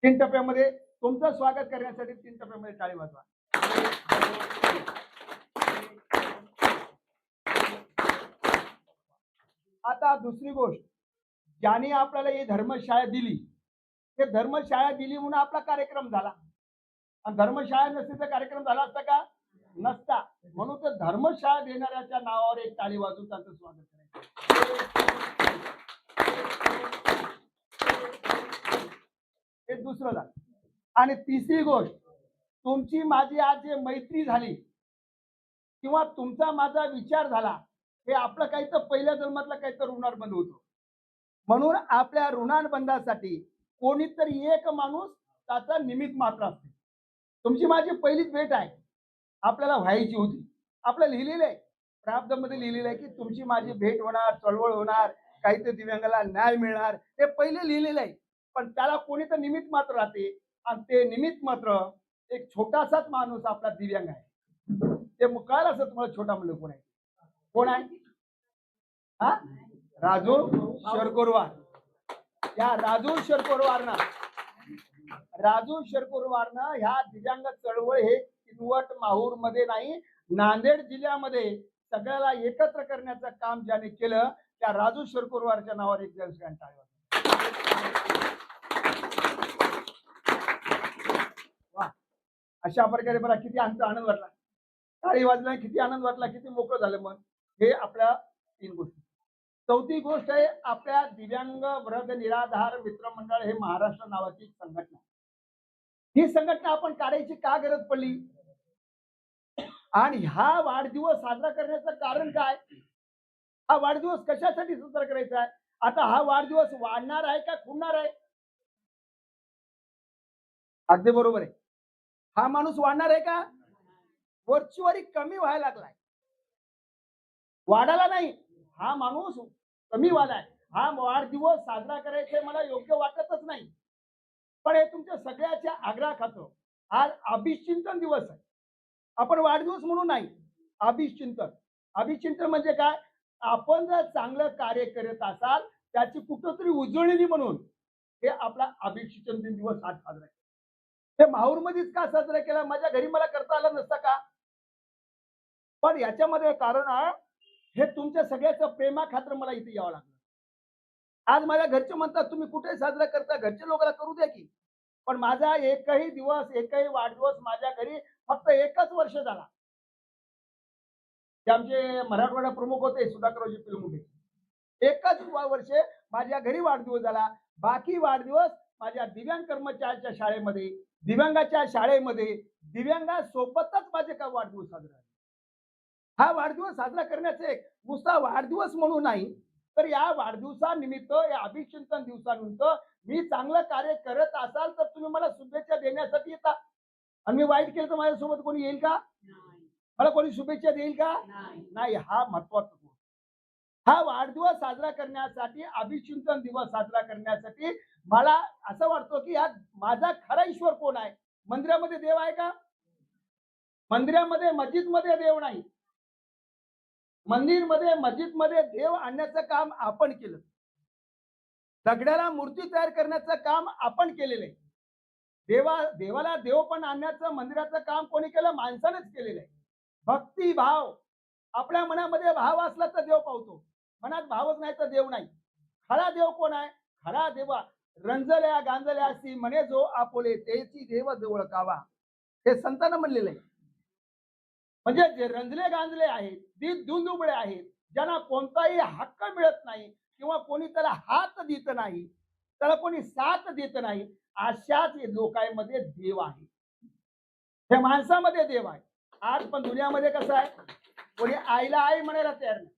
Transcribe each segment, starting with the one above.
तीन टप्प्यामध्ये तुमचं स्वागत करण्यासाठी तीन टप्प्यामध्ये टाळी वाजवा. आता दुसरी गोष्ट, ज्याने आपल्याला ही धर्मशाळा दिली, ते धर्मशाळा दिली म्हणून आपला कार्यक्रम झाला. आणि धर्मशाळा नसती तर कार्यक्रम झाला असता का? नसता. म्हणून ते धर्मशाळा देणाऱ्याच्या नावावर एक टाळी वाजवून त्यांचं स्वागत करायचं. हे दुसरं झालं. आणि तिसरी गोष्ट, तुमची माझी आज जे मैत्री झाली किंवा तुमचा माझा विचार झाला, हे आपलं काही तर पहिल्या जन्मातला काही तर ऋणानुबंध होतो. म्हणून आपल्या ऋणानुबंधासाठी कोणीतरी एक माणूस त्याचा निमित्त मात्र असते. तुमची माझी पहिलीच भेट आहे, आपल्याला व्हायची होती. आपलं लिहिलेलं आहे, प्रारब्धामध्ये लिहिलेलं आहे की तुमची माझी भेट होणार, चळवळ होणार, काहीतरी दिव्यांगाला न्याय मिळणार, हे पहिले लिहिलेलं आहे. पण त्याला कोणी तर निमित्त मात्र राहते, आणि ते निमित्त मात्र एक छोटासाच माणूस आपला दिव्यांग आहे. ते कळलं असं तुम्हाला छोटा मुलं कोण आहे? कोण आहे? हा, राजू शरकोरवार. या राजू शरकोरवारनं ह्या दिव्यांग चळवळ हे किनवट माहूर मध्ये नाही, नांदेड जिल्ह्यामध्ये सगळ्याला एकत्र करण्याचं काम ज्याने केलं, त्या राजू शरकोरवारच्या नावावर एक जण टाळी वाजवा. अशा प्रकारे बघा किती आनंद वाटला, टाळी वाजला, किती आनंद वाटला, किती मोकळं झालं मन. हे आपल्या तीन गोष्टी. चौथी गोष्ट आहे, आपल्या दिव्यांग वृद्ध निराधार मित्रमंडळ हे महाराष्ट्र नावाची एक संघटना. ही संघटना आपण काढायची का गरज पडली, आणि हा वाढदिवस साजरा करण्याचं कारण काय? हा वाढदिवस कशासाठी साजरा करायचा आहे? आता हा वाढदिवस वाढणार आहे का खुलणार आहे? अगदी बरोबर आहे. हा माणूस वाढणार आहे का? वरचीवरी कमी व्हायला लागलाय, वाढायला नाही. हा माणूस कमी वालाय. हा वाढदिवस साजरा करायचे मला योग्य वाटतच नाही. पण हे तुमच्या सगळ्याच्या आग्रहाखातर आज अभिचिंतन दिवस आहे. आपण वाढदिवस म्हणून नाही, अभिचिंतन. अभिचिंतन म्हणजे काय? आपण जर चांगलं कार्य करत असाल त्याची कुठंतरी उजळणी म्हणून हे आपला अभिचिंतन दिन दिवस आज साजरा केला. ते माहूरमध्येच का साजरा केला? माझ्या घरी मला करता आलं नसतं का? पण याच्यामध्ये कारण आहे, हे तुमच्या सगळ्याचं प्रेमा खातर मला इथे यावं लागलं. आज माझ्या घरचे म्हणतात तुम्ही कुठे साजरा करता, घरचे लोकांना करू द्या की. पण माझा एकही दिवस, एकही वाढदिवस माझ्या घरी फक्त एकच वर्ष झाला. ते आमचे मराठवाडा प्रमुख होते सुधाकररावजी पिलमुंडे. एकच वर्ष माझ्या घरी वाढदिवस झाला. बाकी वाढदिवस माझ्या दिव्यांग कर्मचाऱ्याच्या शाळेमध्ये, दिव्यांगाच्या शाळेमध्ये, दिव्यांगासोबतच माझे का वाढदिवस साजरा झाले. हा वाढदिवस साजरा करण्याचे एक नुसता वाढदिवस म्हणून नाही, तर या वाढदिवसानिमित्त, या अभिचिंतन दिवसानिमित्त मी चांगलं कार्य करत असाल तर तुम्ही मला शुभेच्छा देण्यासाठी येता. आणि मी वाईट केलं तर माझ्यासोबत कोणी येईल का? मला कोणी शुभेच्छा देईल का? नाही. हा महत्वाचा. हा वाढदिवस साजरा करण्यासाठी, अभिचिंतन दिवस साजरा करण्यासाठी मला असं वाटतं की यात माझा खरा ईश्वर कोण आहे? मंदिरामध्ये देव आहे का? मंदिरामध्ये, मस्जिदमध्ये देव नाही. मंदिरमध्ये, मस्जिदमध्ये देव आणण्याचं काम आपण केलं. दगडाला मूर्ती तयार करण्याचं काम आपण केलेलं आहे. देवाला देव पण आणण्याचं, मंदिराचं काम कोणी केलं? माणसानेच केलेलं आहे. भक्ती भाव, आपल्या मनामध्ये भाव असला तर देव पावतो, मनात भावच नाही तर देव नाही. खरा देव कोण आहे? खरा देवा रंजल्या गांजल्यासी म्हणे जो आपोले तेची देव जवळ कावा, हे संतांना म्हणलेलं आहे. म्हणजे जे रंजले गांजले आहेत, दुंदुबळे आहेत, ज्यांना कोणताही हक्क मिळत नाही किंवा कोणी त्याला हात देत नाही, त्याला कोणी साथ देत नाही, अशाच लोकांमध्ये देव आहे. हे माणसामध्ये देव आहे. आज पण दुनियामध्ये कसं आहे, कोणी आईला आई म्हणायला तयार नाही.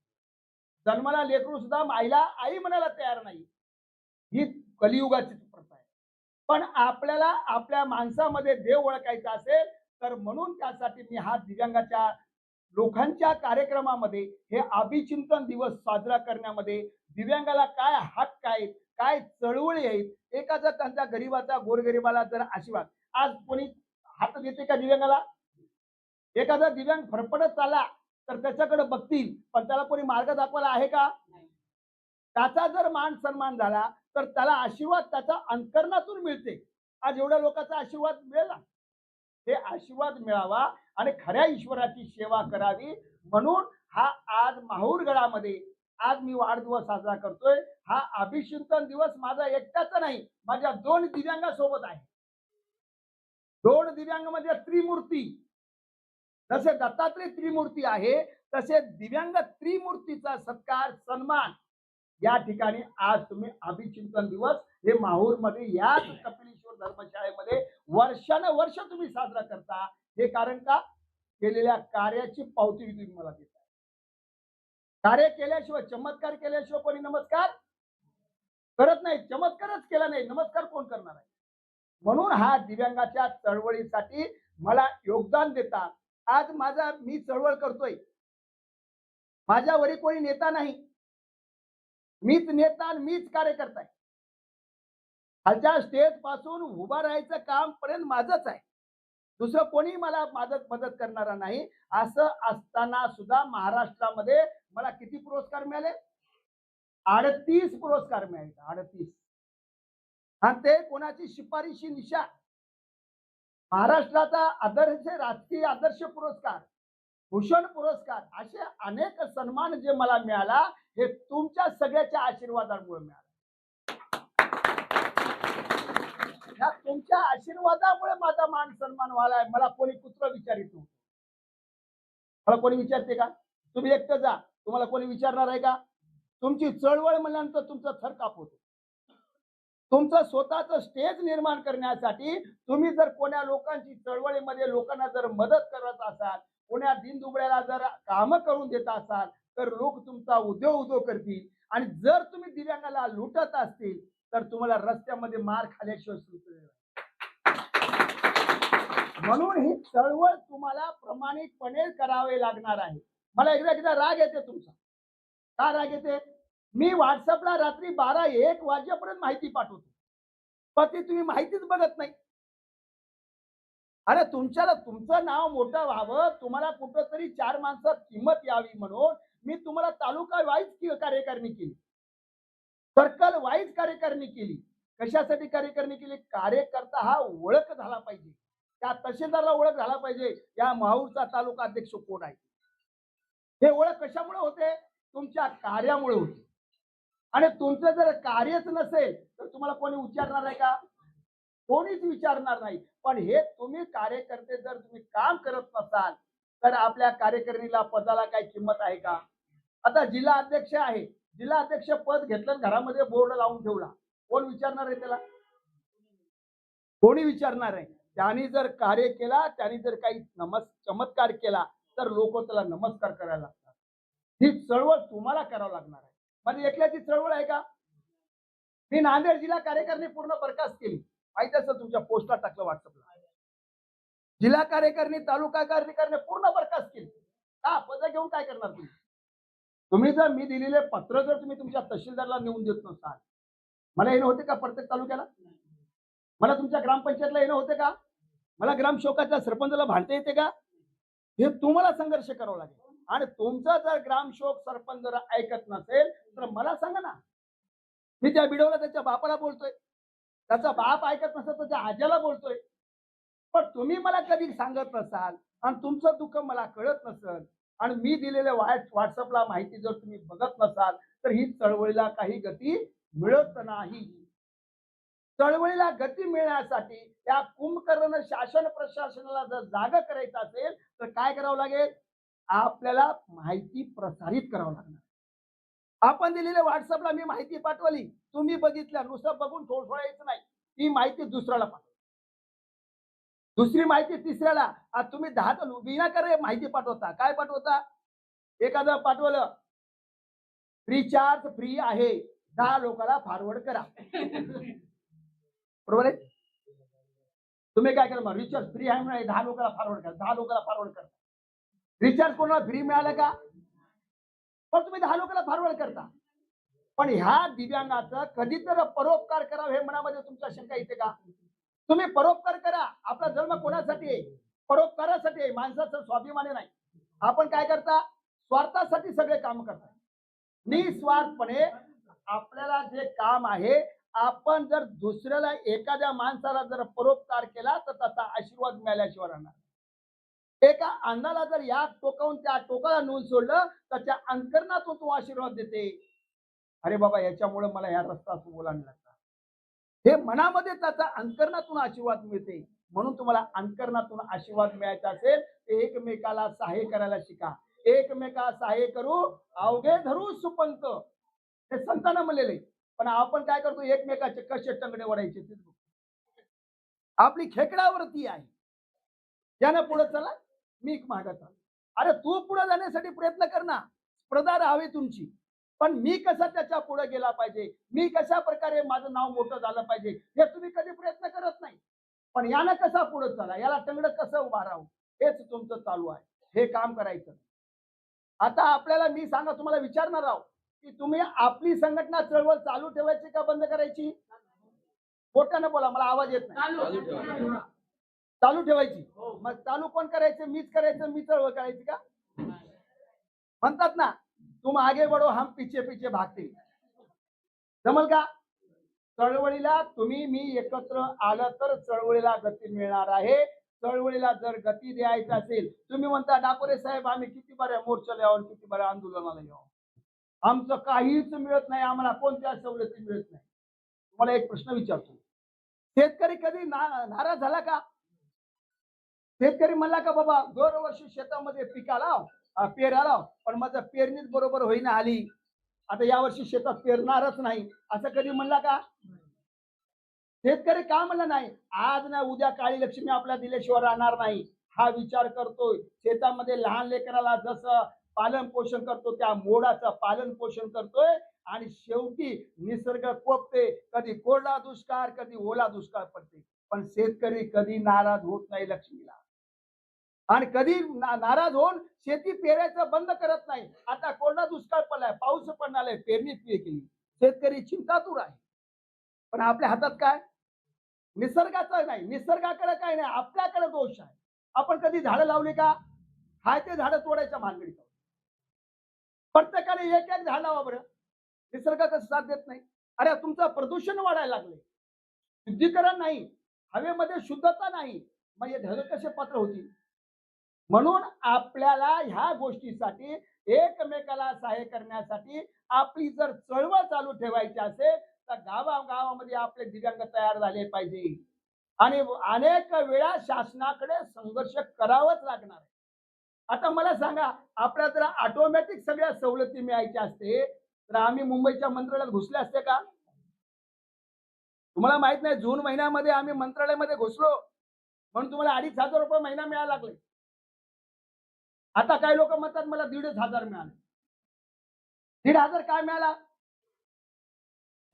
जन्माला लेकरू सुद्धा आईला आई म्हणायला तयार नाही. ही कलियुगाची प्रथा आहे. पण आपल्याला आपल्या माणसामध्ये देव ओळखायचा असेल तर म्हणून त्यासाठी मी हा दिव्यांगाच्या लोकांच्या कार्यक्रमामध्ये हे अभिचिंतन दिवस साजरा करण्यामध्ये दिव्यांगाला काय हक्क आहेत, काय चळवळी आहेत, एखादा त्यांच्या गरीबाचा, गोरगरिबाला जर आशीर्वाद, आज कोणी हात देते का दिव्यांगाला? एखादा दिव्यांग फरफडत चालला तर त्याच्याकडे बघतील, पण त्याला कोणी मार्ग दाखवायला आहे का? त्याचा जर मान सन्मान झाला तर त्याला आशीर्वाद त्याचा अंतकरणातून मिळते. आज एवढ्या लोकांचा आशीर्वाद मिळाला. हे आशीर्वाद मिळावा आणि खऱ्या ईश्वराची सेवा करावी म्हणून हा आज माहूरगडामध्ये आज मी वाढदिवस साजरा करतोय. हा अभिषिंतन दिवस माझा एकटाचा नाही, माझ्या 2 दिव्यांगासोबत आहे. 2 दिव्यांग म्हणजे त्रिमूर्ती. जसे दत्तात्रय त्रिमूर्ती आहे तसे दिव्यांग त्रिमूर्तीचा सत्कार सन्मान या ठिकाणी आज तुम्ही अभिचिंतन दिवस हे माहूरमध्ये याच कपिलेश्वर धर्मशाळेमध्ये वर्षानुवर्ष तुम्ही साजरा करता. हे कारण का? केलेल्या कार्याची पावती तुम्ही मला देता. कार्य केल्याशिवाय, चमत्कार केल्याशिवाय कोणी नमस्कार करत नाही. चमत्कारच केला नाही, नमस्कार कोण करणार आहे? म्हणून हा दिव्यांगाच्या चळवळीसाठी मला योगदान देता. आज मी चळवळ करतोय. माझ्यावरी कोणी नेता नाही, मीच नेता आणि मीच कार्यकर्ता आहे. खालच्या स्टेज पासून उभा राहायचं काम पर्यंत माझंच आहे. दुसरं कोणी मला मदत करणारा नाही. असं असताना सुद्धा महाराष्ट्रामध्ये मला किती पुरस्कार मिळाले? 38 पुरस्कार मिळाले. 38. आणि ते कोणाची शिफारशी निशा? महाराष्ट्राचा आदर्श राजकीय आदर्श पुरस्कार, भूषण पुरस्कार, असे अनेक सन्मान जे मला मिळाला हे तुमच्या सगळ्याच्या आशीर्वादामुळे मिळाला. या तुमच्या आशीर्वादामुळे माझा मान सन्मान व्हायला. मला कोणी कुत्र विचारित नव्हतं. मला कोणी विचारते का? तुम्ही एकटं जा, तुम्हाला कोणी विचारणार आहे का? तुमची चळवळ म्हणल्यानंतर तुमचा थर कापतो. तुमचं स्वतःचं स्टेज निर्माण करण्यासाठी तुम्ही जर कोण्या लोकांची चळवळीमध्ये लोकांना जर मदत करत असाल, कोण्या दिनदुबळ्याला जर काम करून देत असाल तर लोक तुमचा उद्योग करतील. आणि जर तुम्ही दिव्यांगाला लुटत असतील तर तुम्हाला रस्त्यामध्ये मार खाल्याशिवाय सुचणार नाही. म्हणून ही चळवळ तुम्हाला प्रामाणिकपणे करावे लागणार आहे. मला एकदा राग येते तुमचा. का राग येते? मी व्हॉट्सअपला रात्री 12-1 वाजेपर्यंत माहिती पाठवतो, पण ती तुम्ही माहितीच बघत नाही. अरे तुमचं नाव मोठं व्हावं, तुम्हाला कुठंतरी 4 माणसात किंमत यावी म्हणून मी तुम्हाला तालुका वाईज कार्यकारिणी केली, सर्कल वाईज कार्यकारिणी केली. कशासाठी कार्यकारिणी केली? कार्यकर्ता हा ओळख झाला पाहिजे, त्या तहसीलदारला ओळख झाला पाहिजे या माहूरचा तालुका अध्यक्ष कोण आहे. हे ओळख कशामुळे होते? तुमच्या कार्यामुळे होते. आणि तुमचं जर कार्यच नसेल तर तुम्हाला कोणी विचारणार आहे का? कोणीच विचारणार नाही. पण हे तुम्ही कार्यकर्ते जर तुम्ही काम करत नसाल तर आपल्या कार्यकारिणीला पदाला काय किंमत आहे का? आता जिल्हा अध्यक्ष आहे, जिल्हा अध्यक्ष पद घेतलं, घरामध्ये बोर्ड लावून ठेवला, कोण विचारणार आहे त्याला? कोणी विचारणार आहे? त्यांनी जर कार्य केला, त्यांनी जर काही चमत्कार केला तर लोक त्याला नमस्कार करायला लागतात. ही चळवळ तुम्हाला करावं लागणार आहे. माझी एकल्याची चळवळ आहे का? मी नांदेड जिल्हा कार्यकारिणी पूर्ण बरखास्त केली. माहिती असेल, तुमच्या पोस्टला टाकलं व्हॉट्सअपला. जिल्हा कार्यकारिणी, तालुका कार्यकारिणी पूर्ण बरखास्त केली. का? पद घेऊन काय करणार तुम्ही? तुम्ही जर मी दिलेले पत्र जर तुम्ही तुमच्या तहसीलदारला नेऊन देत नसाल, मला येणं होते का प्रत्येक तालुक्याला? मला तुमच्या ग्रामपंचायतला येणं होते का? मला ग्रामसेवकाच्या सरपंचाला भांडता येते का? हे तुम्हाला संघर्ष करावा लागेल. आणि तुमचा जर ग्रामसेवक सरपंच जर ऐकत नसेल तर मला सांगा ना. मी त्या व्हिडिओला त्याच्या बापाला बोलतोय, त्याचा बाप ऐकत नसेल त्याच्या आज्याला बोलतोय. पण तुम्ही मला कधी सांगत नसाल आणि तुमचं दुःख मला कळत नसेल आणि मी दिलेल्या व्हॉट्सअपला माहिती जर तुम्ही बघत नसाल तर ही चळवळीला काही गती मिळत नाही. चळवळीला गती मिळण्यासाठी त्या कुंभकर्ण शासन प्रशासनाला जर जागा करायचं असेल तर काय करावं लागेल? आपल्याला माहिती प्रसारित करावं लागणार. आपण दिलेल्या व्हॉट्सअपला मी माहिती पाठवली, तुम्ही बघितल्या, नुसतं बघून सोडायचं नाही. ती माहिती दुसऱ्याला पाठवा, दुसरी माहिती तिसऱ्याला. आज तुम्ही 10 विनाकारण माहिती पाठवता. काय पाठवता? एखादं पाठवलं रिचार्ज फ्री आहे, 10 लोकांना फॉरवर्ड करा. बरोबर आहे? तुम्ही काय केलं? रिचार्ज फ्री आहे म्हणून 10 लोकांना फॉरवर्ड करा, 10 लोकांना फॉरवर्ड करा. रिचार्ज कोणाला फ्री मिळालं का? पण तुम्ही 10 लोकांना फॉरवर्ड करता. पण ह्या दिव्यांगाचं कधीतरी परोपकार करावं हे मनामध्ये तुमच्या शंका येते का? तुम्ही परोपकार करा. आपला जन्म कोणासाठी आहे? परोपकारासाठी आहे. माणसाचं स्वाभिमान नाही. आपण काय करता? स्वार्थासाठी सगळे काम करता. निस्वार्थपणे आपल्याला जे काम आहे आपण जर दुसऱ्याला एखाद्या माणसाला जर परोपकार केला तर त्याचा आशीर्वाद मिळाल्याशिवाय राहणार. एका अन्नाला जर या टोकावून त्या टोकाला नेऊन सोडलं त्याच्या अंतकरणातून तो आशीर्वाद देते. अरे बाबा याच्यामुळे मला या रस्ता ओलांडला लागला. हे मनामध्ये त्याचा अंतकरणातून आशीर्वाद मिळते. म्हणून तुम्हाला अंतकरणातून आशीर्वाद मिळायचा असेल तर एकमेकाला सहाय्य करायला शिका. एकमेका सहाय्य करू अवघे धरू सुपंथ, हे संतांना म्हणलेले. पण आपण काय करतो, एकमेकाचे कसे टंगडे ओढायचे तेच बघतो. आपली खेकडावरती आहे, त्यानं पुढे चला मी मागत चाल. अरे तू पुढे जाण्यासाठी प्रयत्न कर ना, स्पर्धा राहावी तुमची. पण मी कसा त्याच्या पुढे गेला पाहिजे, मी कशा प्रकारे माझं नाव मोठं झालं पाहिजे, हे तुम्ही कधी प्रयत्न करत नाही. पण यानं कसा पुढे चला, याला टंगड कसं उभा राहू, हेच तुमचं चालू आहे. हे काम करायचं. आता आपल्याला मी सांगा, तुम्हाला विचारणार आहोत की तुम्ही आपली संघटना चळवळ चालू ठेवायची का बंद करायची? मोठ्यानं बोला, मला आवाज येत नाही. चालू ठेवायची. मग चालू कोण करायचं? मीच करायचं, मी चळवळ करायची का? म्हणतात ना, तुम आगे बढो हम पीछे पीछे भागते. जमल का? चळवळीला तुम्ही मी एकत्र आलं तर चळवळीला गती मिळणार आहे. चळवळीला जर गती द्यायची असेल, तुम्ही म्हणता डाकोरे साहेब आम्ही किती बऱ्या मोर्चाला यावं, किती बऱ्या आंदोलनाला यावं, आमचं काहीच मिळत नाही, आम्हाला कोणत्या सवलती मिळत नाही. तुम्हाला एक प्रश्न विचारतो, शेतकरी कधी नाराज झाला का? शेतकरी म्हणला का बाबा दरवर्षी शेतामध्ये पिका लाव, पेरा लाव, पण माझं पेरणीच बरोबर होईना आली, आता यावर्षी शेतात पेरणारच नाही, असं कधी म्हणला का? शेतकरी का म्हणला नाही? आज ना उद्या काळी लक्ष्मी आपल्याला दिल्याशिवाय राहणार नाही हा विचार करतोय. शेतामध्ये लहान लेकराला जसं पालन पोषण करतो त्या मोडाचं पालन पोषण करतोय. आणि शेवटी निसर्ग कोपते, कधी कोरडा दुष्काळ कधी ओला दुष्काळ पडते, पण शेतकरी कधी नाराज होत नाही लक्ष्मीला. आणि कधी नाराज होऊन शेती पेरायचं बंद करत नाही. आता कोरडा दुष्काळ पडलाय, पाऊस पडणार आहे, पेरणी केली, शेतकरी चिंतातूर आहे. पण आपल्या हातात काय? निसर्गाचं नाही, निसर्गाकडे काय नाही, आपल्याकडे दोष आहे. आपण कधी झाडं लावली का? हाय ते झाडं तोडायच्या भानगडीत. प्रत्येकाने एक एक झाड लावा बरं, निसर्ग कसं साथ देत नाही? अरे तुमचं प्रदूषण वाढायला लागले, शुद्धीकरण नाही, हवेमध्ये शुद्धता नाही, मग हे ढग कसे पात्र होतील? म्हणून आपल्याला ह्या गोष्टीसाठी एकमेकाला सहाय्य करण्यासाठी आपली जर चळवळ चालू ठेवायची असेल तर गावागावामध्ये आपले दिव्यांग तयार झाले पाहिजे. आणि अनेक वेळा शासनाकडे संघर्ष करावाच लागणार आहे. आता मला सांगा, आपल्या जर ऑटोमॅटिक सगळ्या सवलती मिळायच्या असते तर आम्ही मुंबईच्या मंत्रालयात घुसले असते का? तुम्हाला माहित नाही, जून महिन्यामध्ये आम्ही मंत्रालयामध्ये घुसलो म्हणून तुम्हाला 2,500 रुपये महिना मिळायला लागले. आता काही लोक म्हणतात मला 1,500 मिळाले. 1,500 काय मिळाला?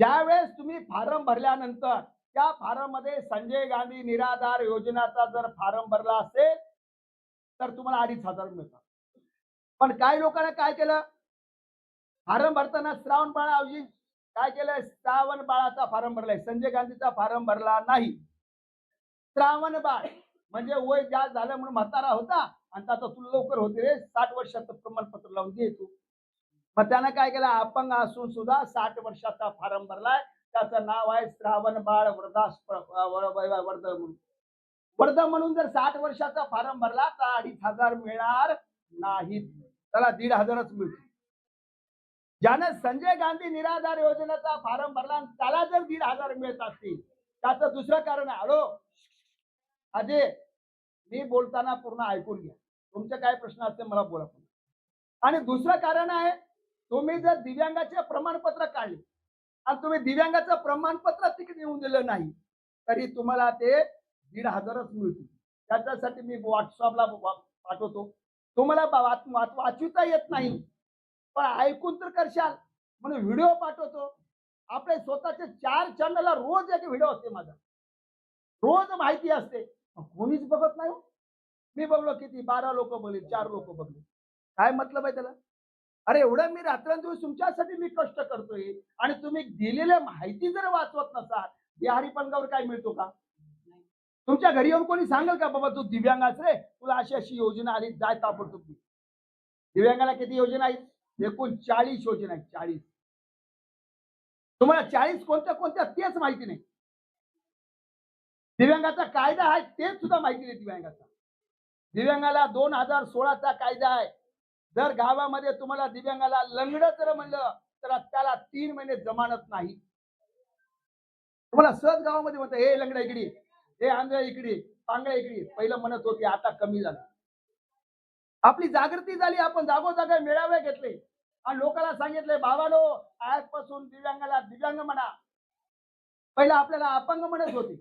ज्यावेळेस तुम्ही फॉर्म भरल्यानंतर त्या फॉर्म मध्ये संजय गांधी निराधार योजनेचा जर फॉर्म भरला असेल तर तुम्हाला 2,500 मिळतात. पण काही लोकांना काय केलं, फॉर्म भरताना श्रावण बाळाऐवजी काय केलं, श्रावण बाळाचा फॉर्म भरलाय, संजय गांधीचा फॉर्म भरला नाही. श्रावण बाळ म्हणजे वय जास्त झालं म्हणून म्हातारा होता आणि त्याचा तुला लवकर होते रे, 60 वर्षाचं प्रमाणपत्र लावून दे तू. मग त्यानं काय केलं, अपंग असून सुद्धा 60 वर्षाचा फॉर्म भरलाय, त्याचं नाव आहे श्रावण बाळ वर्ध म्हणून. वर्ध म्हणून जर 60 वर्षाचा फॉर्म भरला तर 2,500 मिळणार नाहीत, त्याला 1,500च मिळतील. ज्यानं संजय गांधी निराधार योजनेचा फॉर्म भरला त्याला जर 1,500 मिळत असतील, त्याचं दुसरं कारण आहे. हॅलो अजय, मी बोलताना पूर्ण ऐकून घ्या, तुमचे काय प्रश्न असतील मला बोला. आणि दुसरं कारण आहे, तुम्ही जर दिव्यांगाचे प्रमाणपत्र काढले आणि तुम्ही दिव्यांगाचं प्रमाणपत्र तिकीट येऊन दिलं नाही तरी तुम्हाला ते 1,500च मिळतील. त्याच्यासाठी मी व्हॉट्सअपला पाठवतो. तुम्हाला वाचविता येत नाही पण ऐकून तर करशाल म्हणून व्हिडिओ पाठवतो. आपले स्वतःचे 4 चॅनलला रोज एक व्हिडिओ असते माझा, रोज माहिती असते, कोणीच बघत नाही. मी बघलो किती, 12 लोक बघले, 4 लोक बघले, काय मतलब आहे त्याला? अरे एवढं मी रात्रंदिवस तुमच्यासाठी मी कष्ट करतोय आणि तुम्ही दिलेल्या माहिती जर वाचवत नसाल, बिहारी पंगावर काय मिळतो का? तुमच्या घरी येऊन कोणी सांगेल का बाबा तू दिव्यांगाच रे, तुला अशी अशी योजना आली, जाय ताबडतोब. दिव्यांगाला किती योजना आहेत? एकूण 40 योजना आहेत, 40. तुम्हाला 40 कोणत्या कोणत्या तेच माहिती नाही. दिव्यांगाचा कायदा आहे तेच सुद्धा माहिती नाही दिव्यांगाचा. दिव्यांगाला 2016चा कायदा आहे. जर गावामध्ये तुम्हाला दिव्यांगाला लंगडं जर म्हणलं तर त्याला 3 महिने जमानत नाही. तुम्हाला सहज गावामध्ये म्हणतात हे लंगडा इकडे, हे आंधळा इकडे, पांगळा इकडे. पहिलं म्हणत होते, आता कमी झालं. आपली जागृती झाली. आपण जागोजागा मेळावे घेतले आणि लोकांना सांगितले, बाबानो आजपासून दिव्यांगाला दिव्यांग म्हणा. पहिला आपल्याला अपंग म्हणत होते,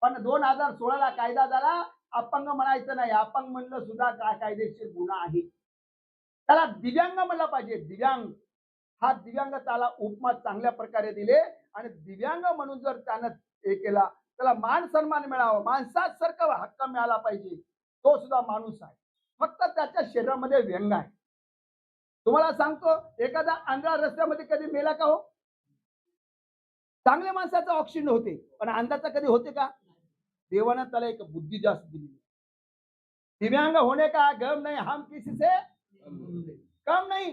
पण 2016ला कायदा झाला. अपंग म्हणायचं नाही. अपंग म्हणलं सुद्धा कायदेशीर गुन्हा आहे. त्याला दिव्यांग म्हणला पाहिजे. दिव्यांग हा दिव्यांग त्याला उपमा चांगल्या प्रकारे दिले आणि दिव्यांग म्हणून जर त्यानं हे केला त्याला मान सन्मान मिळावा, माणसासारखा हक्क मिळाला पाहिजे. तो सुद्धा माणूस आहे. फक्त त्याच्या शरीरामध्ये व्यंग आहे. तुम्हाला सांगतो, एखादा आंधळा रस्त्यामध्ये कधी मेला का हो? चांगल्या माणसाचं ऑक्सिजन होते, पण अंधाचा कधी होते का? देवानं त्याला एक बुद्धी जास्त दिली. दिव्यांग होणे का गम नाही, हम किसी से कम नाही.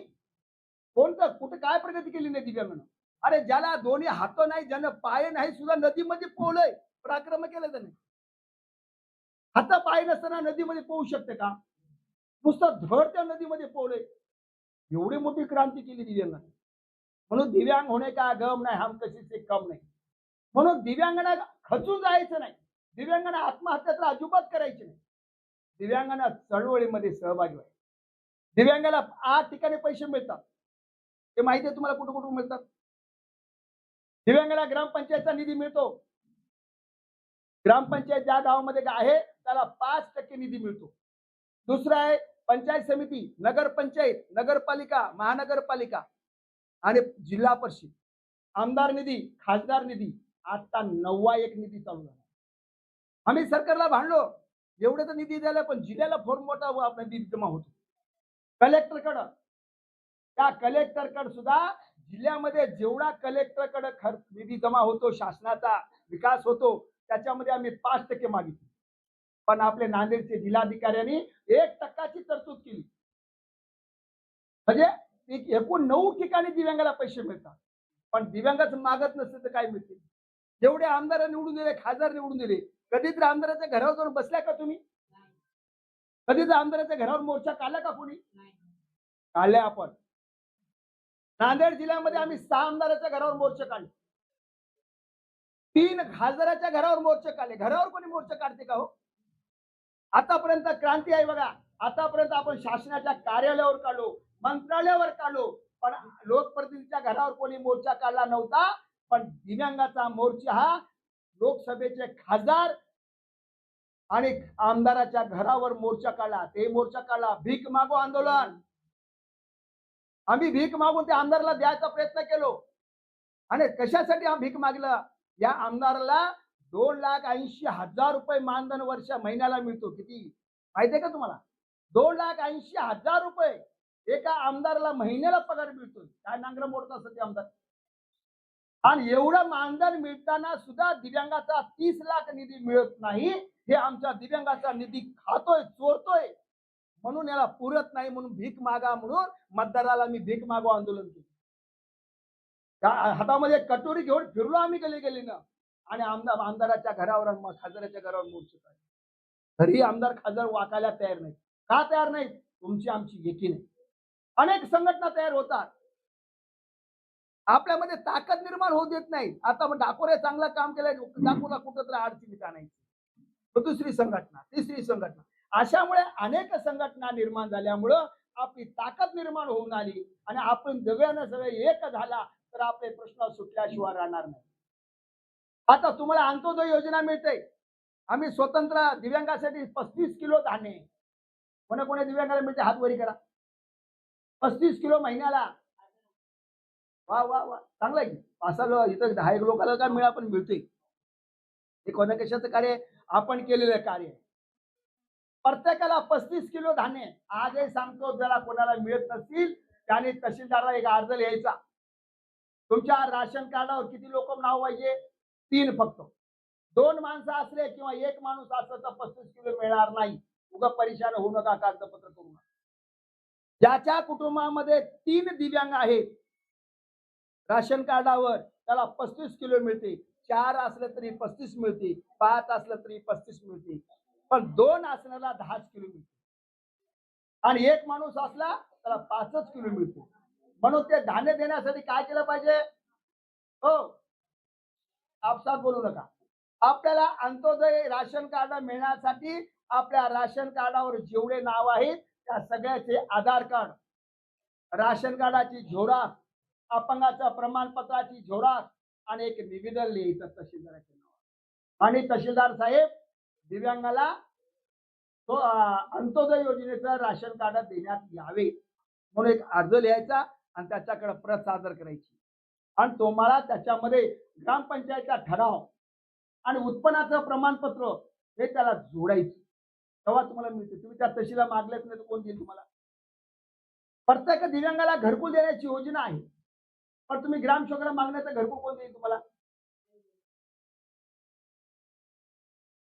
कोणतं कुठे काय प्रगती केली नाही दिव्यांगानं? अरे ज्याला दोन्ही हात नाही, ज्यानं पाय नाही, सुद्धा नदीमध्ये पोहलंय. पराक्रम केलं त्याने. हात पाय नसताना नदीमध्ये पोहू शकते का? नुसतं धड त्या नदीमध्ये पोहलंय. एवढी मोठी क्रांती केली दिव्यांगाने. म्हणून दिव्यांग होणे का गम नाही, हम कशी से कम नाही. म्हणून दिव्यांगांना खचून जायचं नाही. दिव्यांगांना आत्महत्या तर अजिबात करायची नाही. दिव्यांगांना चळवळीमध्ये सहभागी व्हायचं. दिव्यांगाला 8 ठिकाणी पैसे मिळतात. हे माहिती आहे तुम्हाला कुठं कुठून मिळतात? दिव्यांगाला ग्रामपंचायतचा निधी मिळतो. ग्रामपंचायत ज्या गावामध्ये आहे त्याला 5% निधी मिळतो. दुसरं आहे पंचायत समिती, नगरपंचायत, नगरपालिका, महानगरपालिका आणि जिल्हा परिषद. आमदार निधी, खासदार निधी. आता 9वा एक निधी चालू झाला. आम्ही सरकारला भांडलो, एवढं तर निधी द्यायला, पण जिल्ह्याला फोर मोठा निधी जमा होतो. कलेक्टरकडं, त्या कलेक्टरकडे सुद्धा जिल्ह्यामध्ये जेवढा कलेक्टरकडे खर्च निधी जमा होतो, शासनाचा विकास होतो, त्याच्यामध्ये आम्ही 5% मागितले. पण आपले नांदेडचे जिल्हाधिकाऱ्यांनी 1% तरतूद केली. म्हणजे एकूण 9 ठिकाणी दिव्यांगाला पैसे मिळतात. पण दिव्यांगाचं मागत नसतं तर काय मिळते? जेवढे आमदार निवडून दिले, खासदार निवडून दिले, कधी तर आमदाराच्या घरावर जाऊन बसल्या का तुम्ही? कधी तर आमदाराच्या घरावर मोर्चा काढला का कोणी? काढले आपण. नांदेड जिल्ह्यामध्ये आम्ही 6 आमदाराच्या घरावर मोर्चे काढले, 3 खासदाराच्या घरावर मोर्चे काढले. घरावर कोणी मोर्चा काढते का हो? आतापर्यंत क्रांती आहे बघा. आतापर्यंत आपण शासनाच्या कार्यालयावर काढलो, मंत्रालयावर काढलो, पण लोकप्रतिनिधीच्या घरावर कोणी मोर्चा काढला नव्हता. पण दिव्यांगाचा मोर्चा हा लोकसभेचे खासदार आणि आमदाराच्या घरावर मोर्चा काढला. ते मोर्चा काढला भीक मागो आंदोलन. आम्ही भीक मागून त्या आमदाराला द्यायचा प्रयत्न केलो. आणि कशासाठी आम्ही भीक मागलं? या आमदाराला 2,80,000 रुपये मानधन वर्ष महिन्याला मिळतो. किती माहितीये का तुम्हाला? 2,80,000 रुपये एका आमदाराला महिन्याला पगार मिळतो. काय नांगर मोडत असत ते आमदार? आणि एवढं मानधन मिळताना सुद्धा दिव्यांगाचा 30 लाख निधी मिळत नाही. हे आमच्या दिव्यांगाचा निधी खातोय, चोरतोय. म्हणून याला पुरत नाही, म्हणून भीक मागा म्हणून मतदाराला मी भीक मागो आंदोलन केलं. हातामध्ये कटोरी घेऊन फिरलो आम्ही गली आणि आमदाराच्या घरावर खासदाराच्या घरावर मोर्चे काढले. तरी आमदार खासदार वाकायला तयार नाही. का तयार नाही? तुमची आमची एकी नाही. अनेक संघटना तयार होतात, आपल्यामध्ये ताकद निर्माण होऊ देत नाही. आता डाकोरे चांगलं काम केलंय, डाकोला कुठंतरी अडचणीत आणायची. दुसरी संघटना, तिसरी संघटना, अशामुळे अनेक संघटना निर्माण झाल्यामुळं आपली ताकद निर्माण होऊन आली आणि आपण सगळ्यांना सगळे एक झाला तर आपले प्रश्न सुटल्याशिवाय राहणार नाही. आता तुम्हाला अंत्योदय योजना मिळते. आम्ही स्वतंत्र दिव्यांगासाठी 35 किलो धान्य, कोणा दिव्यांगाला मिळते हात वरी करा. 35 किलो महिन्याला. वा वा वा, चांगलं आहे की. पासाला इथं 10 लोकांना काय मिळा पण मिळते. हे कोणा कशाचं कार्य? आपण केलेलं कार्य. प्रत्येकाला 35 किलो धान्य. आजही सांगतो, जरा कोणाला मिळत नसतील त्याने तहसीलदारला एक अर्ज लिहायचा. तुमच्या राशन कार्डावर किती लोक नाव पाहिजे? 3 फक्त. 2 माणसं असले किंवा 1 माणूस असलं तर 35 किलो मिळणार नाही. उगा परेशान होऊ नका, कागदपत्र करू नका. ज्याच्या कुटुंबामध्ये 3 दिव्यांग आहेत, राशन कार्डावर त्याला 35 किलो मिळते, 4 असलं तरी 35 मिळते, 5 असलं तरी 35 मिळते, पण 2 असणारा 10 किलो मिळते आणि एक माणूस असला त्याला 5 किलो मिळते. म्हणून ते धान्य देण्यासाठी काय केलं पाहिजे? हो, आपसात बोलू नका. आपल्याला अंत्योदय राशन कार्ड मिळण्यासाठी आपल्या राशन कार्डावर जेवढे नाव आहेत त्या सगळ्याचे आधार कार्ड, राशन कार्डाची झेरॉक्स, अपंगाच्या प्रमाणपत्राची झेरॉक्स आणि एक निवेदन लिहायचं तहसीलदाराच्या नावावर. आणि तहसीलदार साहेब दिव्यांगाला तो अंत्योदय योजनेचं राशन कार्ड देण्यात यावे म्हणून एक अर्ज लिहायचा आणि त्याच्याकडे प्रत सादर करायची आणि तुम्हाला त्याच्यामध्ये ग्रामपंचायतचा ठराव आणि उत्पन्नाचं प्रमाणपत्र हे त्याला जोडायचं, तेव्हा तुम्हाला मिळते. तुम्ही त्या तहसीलला मागलेच नाही तर कोण देईल तुम्हाला? प्रत्येक दिव्यांगाला घरकुल देण्याची योजना आहे, पण तुम्ही ग्रामसेवकाला मागण्याचं घरकुल कोण देईल तुम्हाला?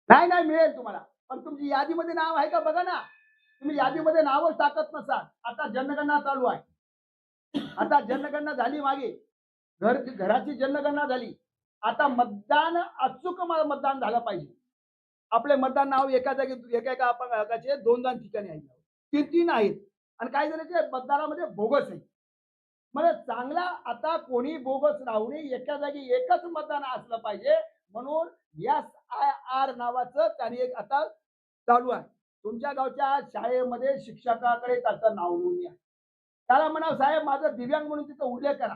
नाही नाही मिळेल तुम्हाला, पण तुमची यादीमध्ये नाव आहे का बघा ना. तुम्ही यादीमध्ये नावच टाकत नसाल. आता जनगणना चालू आहे, आता जनगणना झाली मागे, घराची जनगणना झाली. आता मतदान अचूक मतदान झालं पाहिजे. आपले मतदान नाव एका जागी एका अपंगाचे 2 ठिकाणी आहेत, 3 आहेत आणि काही जणांचे मतदानामध्ये बोगस आहे. म्हणजे चांगला आता कोणी बोगस राहू नये, एका जागी एकच मतदान असलं पाहिजे म्हणून SIR नावाचं त्यांनी एक आता चालू आहे. तुमच्या गावच्या शाळेमध्ये शिक्षकाकडे त्याचं नाव नोंदणी आहे. त्याला म्हणा साहेब माझं दिव्यांग म्हणून तिथं उल्लेख करा.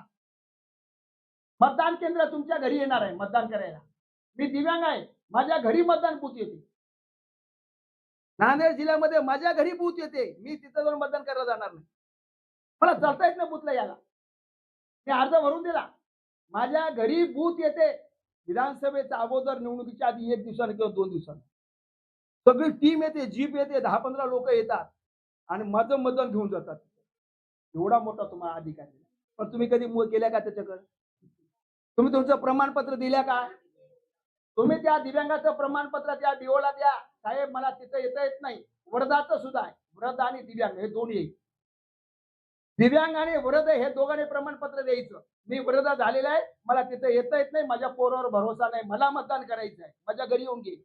मतदान केंद्र तुमच्या घरी येणार आहे मतदान करायला. मी दिव्यांग आहे, माझ्या घरी मतदान बूथ येते. नांदेड जिल्ह्यामध्ये माझ्या घरी बूथ येते, मी तिथं जाऊन मतदान करायला जाणार नाही. मला चालता येत नाही बूथला यायला. मी अर्ज भरून दिला, माझ्या घरी बूथ येते. विधानसभेच्या अगोदर निवडणुकीच्या आधी 1 दिवसाने किंवा 2 दिवसाने सगळी टीम येते, जीप येते, 10-15 लोक येतात आणि माझं मतदान घेऊन जातात. एवढा मोठा तुम्हाला अधिकार आहे, पण तुम्ही कधी केल्या का त्याच्याकडे? तुम्ही तुमचं प्रमाणपत्र दिल्या का? तुम्ही त्या दिव्यांगाचं प्रमाणपत्र त्या डीओला द्या. साहेब मला तिथं येता येत नाही. वृद्धाचं सुद्धा आहे, वृद्ध आणि दिव्यांग हे दोन्ही आहे. दिव्यांग आणि वृद्ध हे दोघांनी प्रमाणपत्र द्यायचं. मी वृद्ध झालेला आहे, मला तिथं येता येत नाही, माझ्या पोरावर भरोसा नाही, मला मतदान करायचं आहे, माझ्या घरी येऊन घे.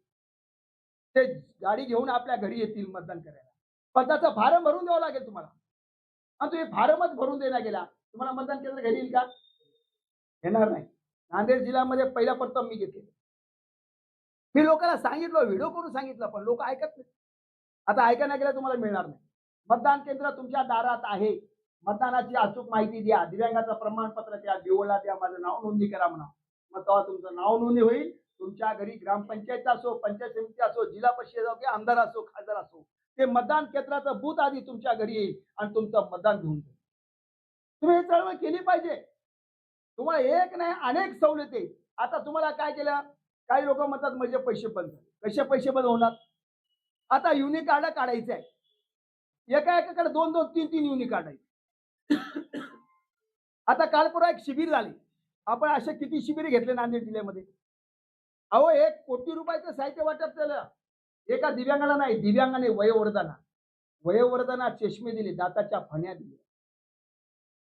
ते गाडी घेऊन आपल्या घरी येतील मतदान करायला, पण त्याचं फारम भरून द्यावं लागेल तुम्हाला. आणि तुम्ही फारमच भरून देण्यात गेला, तुम्हाला मतदान केंद्र घरी येईल का? येणार नाही. नांदेड जिल्ह्यामध्ये पहिला प्रथम मी घेतले. मी लोकांना सांगितलं, व्हिडिओ करून सांगितलं, पण लोक ऐकत नाही. आता ऐकायला गेलं तुम्हाला मिळणार नाही. मतदान केंद्र तुमच्या दारात आहे. मतदानाची अचूक माहिती द्या, दिव्यांगाचं प्रमाणपत्र द्या, डीओला द्या, माझं नाव नोंदणी करा म्हणा. मग तेव्हा तुमचं नाव नोंदणी होईल. तुमच्या घरी ग्रामपंचायत असो, पंचायत समिती असो, जिल्हा परिषद असो, की आमदार असो, खासदार असो, ते मतदान केंद्राचं बूथ आधी तुमच्या घरी येईल आणि तुमचं मतदान घेऊन जाईल. तुम्ही ही चळवळ केली पाहिजे. तुम्हाला एक नाही अनेक सवलती. आता तुम्हाला काय केलं? काही लोक म्हणतात म्हणजे पैसे बंद झाले. कसे पैसे बंद होणार? आता युनिक कार्ड काढायचं आहे. एका एकाकडे 2-2, 3-3 युनिक कार्ड आहेत. आता काल परवा एक शिबिर झाले. आपण असे किती शिबिर घेतले नांदेड जिल्ह्यामध्ये? अहो 1 कोटी रुपयाचं साहित्य वाटप केलं. एका दिव्यांगाला नाही, दिव्यांगाने वयोवर्धना चष्मे दिले, दाताच्या फण्या दिल्या,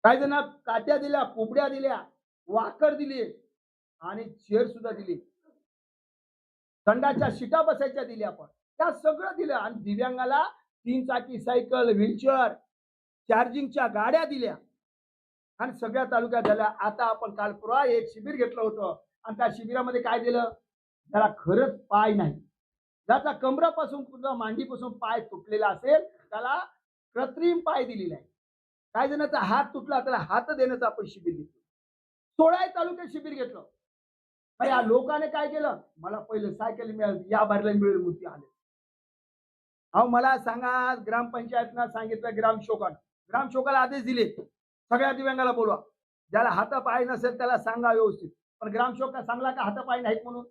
काही जण काट्या दिल्या, कुबड्या दिल्या, वाकर दिले आणि चेअर सुद्धा दिली. दंडाच्या शिटा बसायच्या दिल्या. आपण त्या सगळं दिलं आणि दिव्यांगाला 3 चाकी सायकल, व्हीलचेअर, चार्जिंगच्या गाड्या दिल्या आणि सगळ्या तालुक्यात झाल्या. आता आपण काल परवा एक शिबिर घेतलं होतं आणि त्या शिबिरामध्ये काय दिलं? त्याला खरंच पाय नाही, ज्याचा कमरापासून पुन्हा मांडीपासून पाय तुटलेला असेल त्याला कृत्रिम पाय दिलेला आहे. काही जणांचा हात तुटला त्याला हात देण्याचं आपण शिबिर घेतलं. 16 तालुक्यात शिबिर घेतलं. या लोकांनी काय केलं? मला पहिले सायकल मिळाली, या बारीला मिळेल मूर्ती आले. अहो मला सांगा, ग्रामपंचायतनं सांगितलं ग्रामसेवकाला आदेश दिले, सगळ्या दिव्यांगाला बोलवा, ज्याला हात पाय नसेल त्याला सांगा व्यवस्थित. पण ग्रामसेवक सांगला का हात पाय नाहीत म्हणून?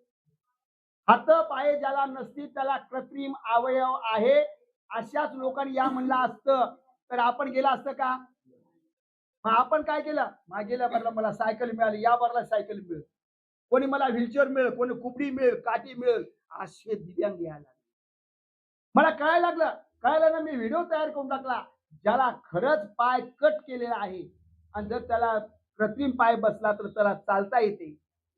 हात पाय ज्याला नसतील त्याला कृत्रिम अवयव आहे अशाच लोकांनी या म्हणलं असतं तर आपण गेला असतं का? मग आपण काय केलं? गेल्या बारला मला सायकल मिळाली, या बारला सायकल मिळेल, कोणी मला व्हीलचेअर मिळेल, कोणी कुबडी मिळेल, काठी मिळेल, असे दिव्यांग यायला मला कळायला ना. मी व्हिडिओ तयार करून टाकला. ज्याला खरंच पाय कट केलेला आहे आणि जर त्याला कृत्रिम पाय बसला तर त्याला चालता येते.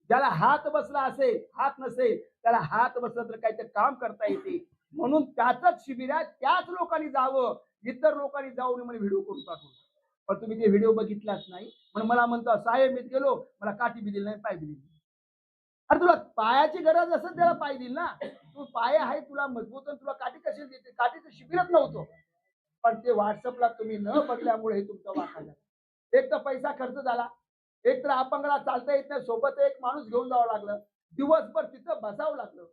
ज्याला हात बसला असेल, हात नसेल, त्याला हात बसला तर काहीतरी काम करता येते. म्हणून त्याचंच शिबिर आहे, त्याच लोकांनी जावं. इतर लोकांनी जाऊ नये म्हणे व्हिडिओ करून पाठवलं. पण तुम्ही ते व्हिडिओ बघितलाच नाही. म्हणून मला म्हणतो, "साहेब मी गेलो, मला काठी बी दिली नाही, पाय बी दिली नाही." अरे तुला पायाची गरज असेल त्याला पाय दिल ना. तू पाय आहे, तुला मजबूत आणि तुला काठी कशी देते? काठीचं शिबिरच नव्हतं. पण ते व्हॉट्सअपला तुम्ही न बघल्यामुळे हे तुमचं वाटा झालं. एक तर पैसा खर्च झाला, एक तर अपंगाला चालता येत नाही, सोबत एक माणूस घेऊन जावं लागलं, दिवसभर तिथं बसावं लागलं.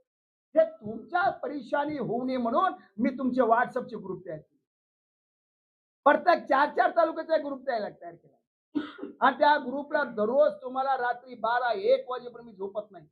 हे तुमच्या परेशानी होऊ नये म्हणून मी तुमचे व्हॉट्सअपचे ग्रुप तयार केले. प्रत्येक 4-4 तालुक्याचा ग्रुप तयार केला आणि त्या ग्रुपला दररोज तुम्हाला रात्री 12-1 वाजेपर्यंत मी झोपत नाही.